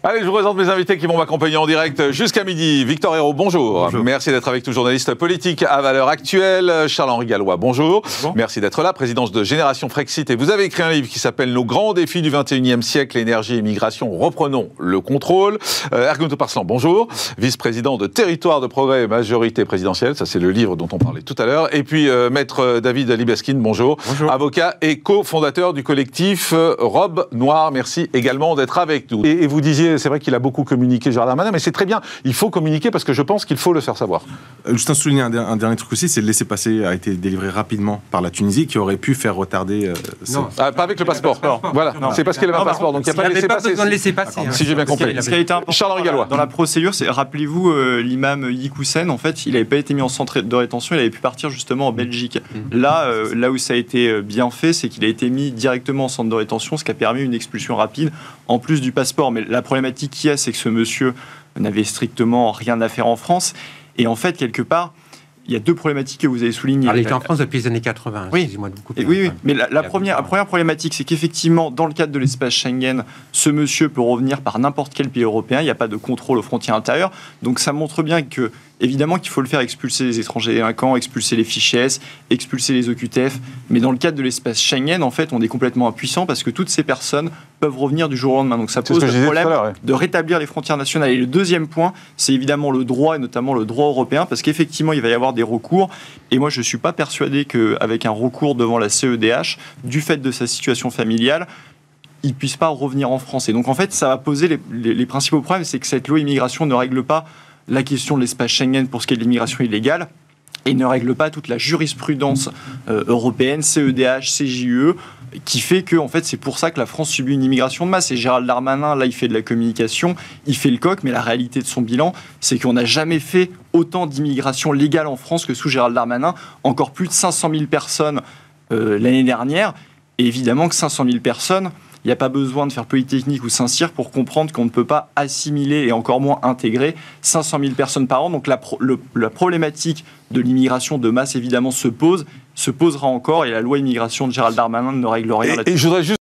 Allez, je vous présente mes invités qui vont m'accompagner en direct jusqu'à midi. Victor Hérault, bonjour. Merci d'être avec nous, journaliste politique à Valeurs Actuelles. Charles-Henri Gallois, bonjour. Merci d'être là, présidence de Génération Frexit. Et vous avez écrit un livre qui s'appelle « Nos grands défis du 21e siècle, énergie et migration, reprenons le contrôle ». Ergun Toparslan, bonjour. Vice-président de Territoire de Progrès et Majorité Présidentielle. Ça, c'est le livre dont on parlait tout à l'heure. Et puis, maître David Libeskine, bonjour. Bonjour. Avocat et cofondateur du collectif Robe Noire. Merci également d'être avec nous. Et vous disiez, c'est vrai qu'il a beaucoup communiqué, Gérald Darmanin, mais c'est très bien. Il faut communiquer parce que je pense qu'il faut le faire savoir. Juste un souligner un dernier truc aussi, c'est le laissez-passer a été délivré rapidement par la Tunisie qui aurait pu faire retarder... non, pas avec le passeport. Voilà, c'est parce qu'il avait un passeport, donc il n'y a pas de laissez-passer. besoin de laisser-passer. Si j'ai bien compris. Ce qui a été important Charles-Henri Gallois. dans la procédure, c'est, rappelez-vous, l'imam Yikoussen, en fait, il n'avait pas été mis en centre de rétention, il avait pu partir justement en Belgique. Là où ça a été bien fait, c'est qu'il a été mis directement en centre de rétention, ce qui a permis une expulsion rapide, en plus du passeport. Mais la problématique qu'il y a, c'est que ce monsieur n'avait strictement rien à faire en France. Et en fait, quelque part, il y a deux problématiques que vous avez soulignées. Alors, il était en France depuis les années 80, oui. Excusez-moi de vous couper. Oui, mais la première problématique, c'est qu'effectivement, dans le cadre de l'espace Schengen, ce monsieur peut revenir par n'importe quel pays européen, il n'y a pas de contrôle aux frontières intérieures. Donc ça montre bien que, évidemment, qu'il faut le faire, expulser les étrangers délinquants, expulser les fichiers S, expulser les OQTF. Mais dans le cadre de l'espace Schengen, en fait, on est complètement impuissant parce que toutes ces personnes peuvent revenir du jour au lendemain. Donc ça pose le problème de rétablir les frontières nationales. Et le deuxième point, c'est évidemment le droit, et notamment le droit européen, parce qu'effectivement, il va y avoir des recours. Et moi, je ne suis pas persuadé qu'avec un recours devant la CEDH, du fait de sa situation familiale, il ne puisse pas revenir en France. Et donc, en fait, ça va poser les principaux problèmes. C'est que cette loi immigration ne règle pas la question de l'espace Schengen pour ce qui est de l'immigration illégale et ne règle pas toute la jurisprudence européenne, CEDH, CJUE, qui fait que, en fait, c'est pour ça que la France subit une immigration de masse. Et Gérald Darmanin, là, il fait de la communication, il fait le coq, mais la réalité de son bilan, c'est qu'on n'a jamais fait autant d'immigration légale en France que sous Gérald Darmanin. Encore plus de 500 000 personnes l'année dernière. Et évidemment que 500 000 personnes, il n'y a pas besoin de faire Polytechnique ou Saint-Cyr pour comprendre qu'on ne peut pas assimiler et encore moins intégrer 500 000 personnes par an. Donc la problématique de l'immigration de masse, évidemment, se posera encore et la loi immigration de Gérald Darmanin ne règle rien là-dessus. Et je voudrais juste